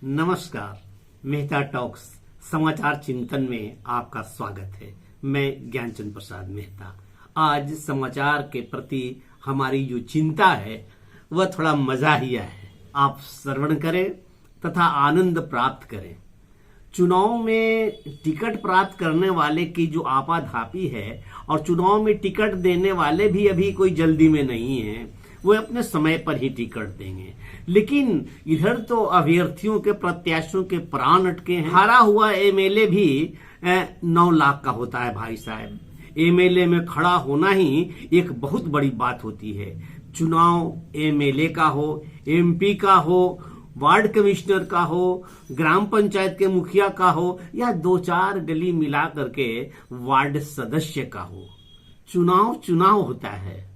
नमस्कार, मेहता टॉक्स समाचार चिंतन में आपका स्वागत है। मैं ज्ञानचंद प्रसाद मेहता। आज समाचार के प्रति हमारी जो चिंता है वह थोड़ा मजाहिया है। आप श्रवण करें तथा आनंद प्राप्त करें। चुनाव में टिकट प्राप्त करने वाले की जो आपाधापी है और चुनाव में टिकट देने वाले भी अभी कोई जल्दी में नहीं है, वो अपने समय पर ही टिकट देंगे। लेकिन इधर तो अभ्यर्थियों के प्रत्याशियों के प्राण अटके हैं। हारा हुआ एमएलए भी 9 लाख का होता है। भाई साहब, एमएलए में खड़ा होना ही एक बहुत बड़ी बात होती है। चुनाव एमएलए का हो, एमपी का हो, वार्ड कमिश्नर का हो, ग्राम पंचायत के मुखिया का हो या 2-4 गली मिला करके वार्ड सदस्य का हो, चुनाव होता है।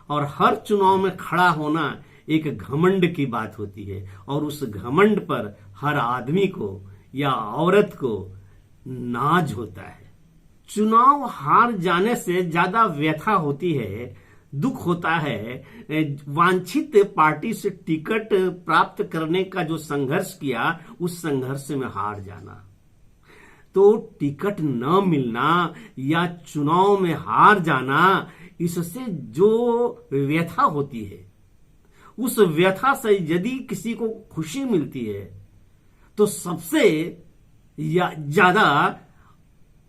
और हर चुनाव में खड़ा होना एक घमंड की बात होती है और उस घमंड पर हर आदमी को या औरत को नाज होता है। चुनाव हार जाने से ज्यादा व्यथा होती है, दुख होता है वांछित पार्टी से टिकट प्राप्त करने का जो संघर्ष किया, उस संघर्ष में हार जाना। तो टिकट न मिलना या चुनाव में हार जाना, इससे जो व्यथा होती है, उस व्यथा से यदि किसी को खुशी मिलती है तो सबसे ज्यादा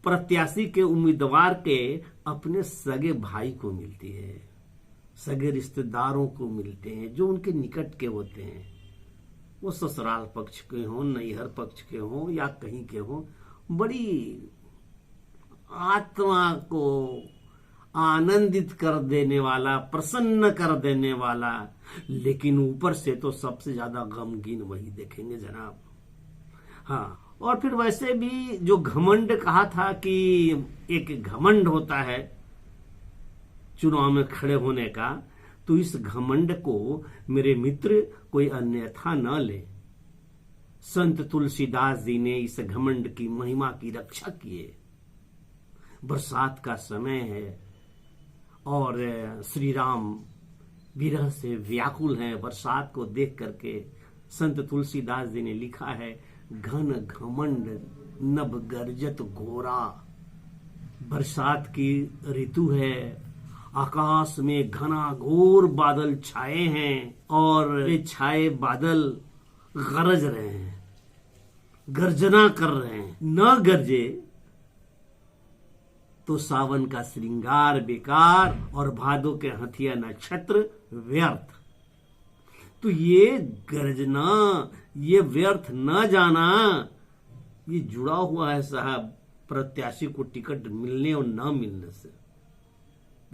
प्रत्याशी के उम्मीदवार के अपने सगे भाई को मिलती है, सगे रिश्तेदारों को मिलते हैं जो उनके निकट के होते हैं। वो ससुराल पक्ष के हों, नैहर पक्ष के हों या कहीं के हों, बड़ी आत्मा को आनंदित कर देने वाला, प्रसन्न कर देने वाला। लेकिन ऊपर से तो सबसे ज्यादा गमगीन वही देखेंगे जनाब। हाँ, और फिर वैसे भी जो घमंड कहा था कि एक घमंड होता है चुनाव में खड़े होने का, तो इस घमंड को मेरे मित्र कोई अन्यथा न ले। संत तुलसीदास जी ने इस घमंड की महिमा की रक्षा किए। बरसात का समय है और श्री राम विरह से व्याकुल हैं। बरसात को देख करके संत तुलसीदास जी ने लिखा है, घन घमंड नभ गर्जत घोरा। बरसात की ऋतु है, आकाश में घना घोर बादल छाए हैं और ये छाए बादल गरज रहे हैं, गर्जना कर रहे हैं। न गरजे तो सावन का श्रृंगार बेकार और भादो के हथिया नक्षत्र व्यर्थ। तो ये गर्जना, ये व्यर्थ न जाना, ये जुड़ा हुआ है साहब प्रत्याशी को टिकट मिलने और न मिलने से।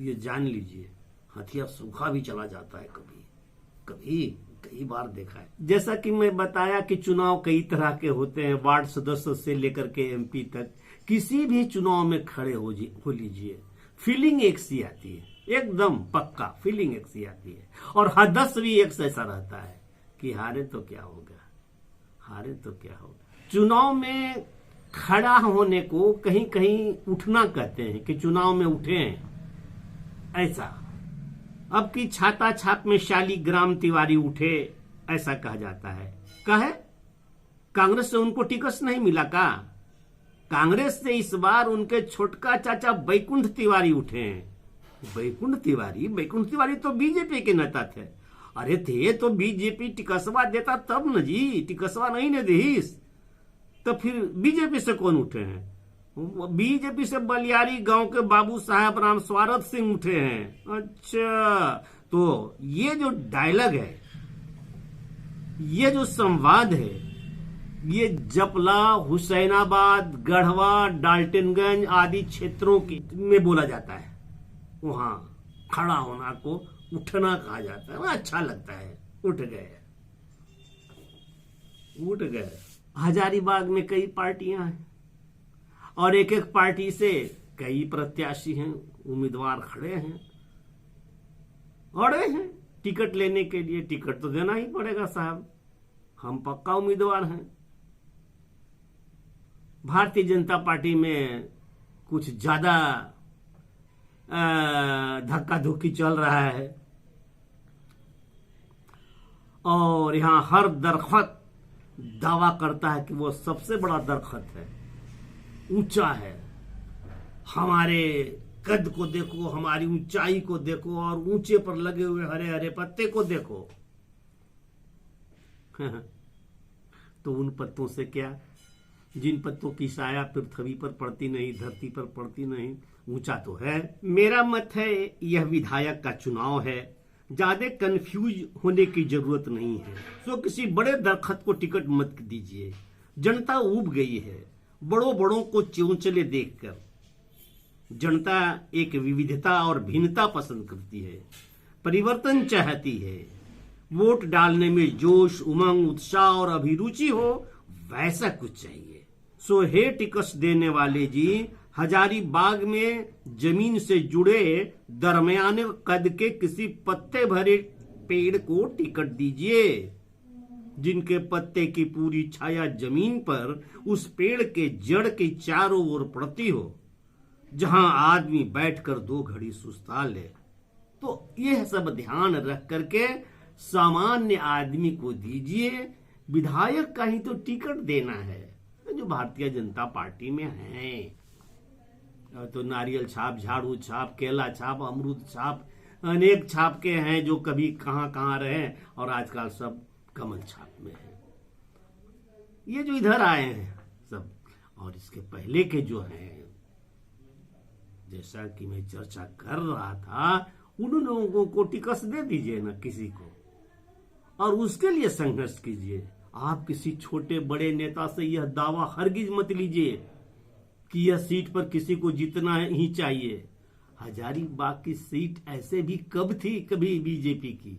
ये जान लीजिए, हथिया सूखा भी चला जाता है कभी कभी, कई बार देखा है। जैसा कि मैं बताया कि चुनाव कई तरह के होते हैं, वार्ड सदस्य से लेकर के एमपी तक। किसी भी चुनाव में खड़े हो लीजिए, फीलिंग एक सी आती है, एकदम पक्का फीलिंग एक सी आती है। और हदस भी एक ऐसा रहता है कि हारे तो क्या होगा, हारे तो क्या होगा। चुनाव में खड़ा होने को कहीं कहीं उठना कहते हैं कि चुनाव में उठे हैं, ऐसा। अब की छाता छाप में शालीग्राम तिवारी उठे, ऐसा कहा जाता है। कहे कांग्रेस से उनको टिकट नहीं मिला का? कांग्रेस से इस बार उनके छोटका चाचा बैकुंठ तिवारी उठे हैं। बैकुंठ तिवारी तो बीजेपी के नेता थे। अरे थे तो बीजेपी टिकसवा देता तब न जी, टिकसवा नहीं ने देहिस तो फिर बीजेपी से कौन उठे हैं? बीजेपी से बलियारी गांव के बाबू साहब राम स्वारथ सिंह उठे हैं। अच्छा, तो ये जो डायलॉग है, ये जो संवाद है, ये जपला, हुसैनाबाद, गढ़वा, डाल्टनगंज आदि क्षेत्रों में बोला जाता है। वहां खड़ा होना को उठना कहा जाता है। वह अच्छा लगता है, उठ गए। हजारीबाग में कई पार्टियां हैं और एक एक पार्टी से कई प्रत्याशी हैं, उम्मीदवार खड़े हैं टिकट लेने के लिए। टिकट तो देना ही पड़ेगा साहब, हम पक्का उम्मीदवार हैं। भारतीय जनता पार्टी में कुछ ज्यादा धक्का धुक्की चल रहा है और यहां हर दरख्त दावा करता है कि वो सबसे बड़ा दरख्त है, ऊंचा है, हमारे कद को देखो, हमारी ऊंचाई को देखो और ऊंचे पर लगे हुए हरे हरे पत्ते को देखो। तो उन पत्तों से क्या, जिन पत्तों की साया पृथ्वी पर पड़ती नहीं, धरती पर पड़ती नहीं, ऊंचा तो है। मेरा मत है यह विधायक का चुनाव है, ज्यादा कंफ्यूज होने की जरूरत नहीं है। सो किसी बड़े दरख्त को टिकट मत दीजिए, जनता ऊब गई है बड़ों बड़ों को चौंचले देखकर। जनता एक विविधता और भिन्नता पसंद करती है, परिवर्तन चाहती है। वोट डालने में जोश, उमंग, उत्साह और अभिरुचि हो, वैसा कुछ चाहिए। सो हे टिकट देने वाले जी, हजारीबाग में जमीन से जुड़े दरमियाने कद के किसी पत्ते भरे पेड़ को टिकट दीजिए, जिनके पत्ते की पूरी छाया जमीन पर उस पेड़ के जड़ की चारों ओर पड़ती हो, जहां आदमी बैठकर 2 घड़ी सुस्ता ले। तो यह सब ध्यान रख करके सामान्य आदमी को दीजिए। विधायक का ही तो टिकट देना है, जो भारतीय जनता पार्टी में है। तो नारियल छाप, झाड़ू छाप, केला छाप, अमरूद छाप, अनेक छाप के हैं जो कभी कहां कहां रहे और आजकल सब कमल छाप में है। ये जो इधर आए हैं सब, और इसके पहले के जो हैं, जैसा कि मैं चर्चा कर रहा था, उन लोगों को टिकट दे दीजिए ना किसी को, और उसके लिए संघर्ष कीजिए। आप किसी छोटे बड़े नेता से यह दावा हरगिज मत लीजिए कि यह सीट पर किसी को जीतना ही चाहिए। हजारीबाग की सीट ऐसे भी कब थी कभी बीजेपी की?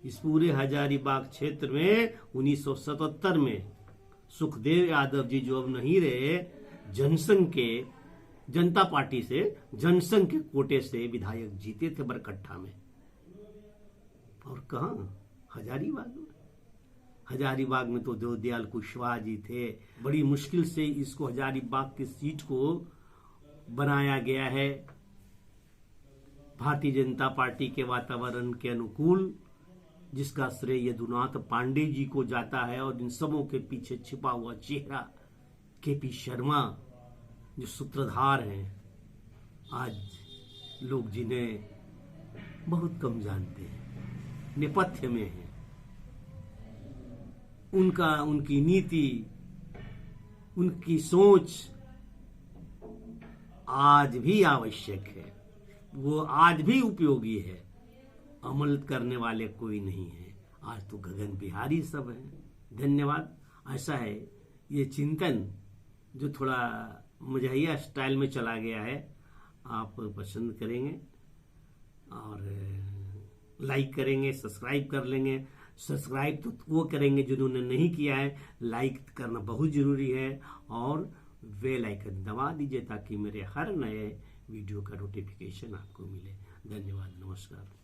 इस पूरे हजारीबाग क्षेत्र में 1977 में सुखदेव यादव जी, जो अब नहीं रहे, जनसंघ के, जनता पार्टी से जनसंघ के कोटे से विधायक जीते थे बरकट्ठा में। और कहां? हजारीबाग में। हजारीबाग में तो दयाल कुशवाहा जी थे। बड़ी मुश्किल से इसको हजारीबाग की सीट को बनाया गया है, भारतीय जनता पार्टी के वातावरण के अनुकूल, जिसका श्रेय यदुनाथ पांडे जी को जाता है। और इन सबों के पीछे छिपा हुआ चेहरा केपी शर्मा, जो सूत्रधार हैं, आज लोग जिन्हें बहुत कम जानते हैं, नेपथ्य में है। उनकी नीति, उनकी सोच आज भी आवश्यक है, वो आज भी उपयोगी है। अमल करने वाले कोई नहीं है। आज तो गगन बिहारी सब है। धन्यवाद। ऐसा है ये चिंतन, जो थोड़ा मजहिया स्टाइल में चला गया है, आप पसंद करेंगे और लाइक करेंगे, सब्सक्राइब कर लेंगे। सब्सक्राइब तो वो करेंगे जिन्होंने नहीं किया है, लाइक करना बहुत जरूरी है, और बेल आइकन दबा दीजिए ताकि मेरे हर नए वीडियो का नोटिफिकेशन आपको मिले। धन्यवाद। नमस्कार।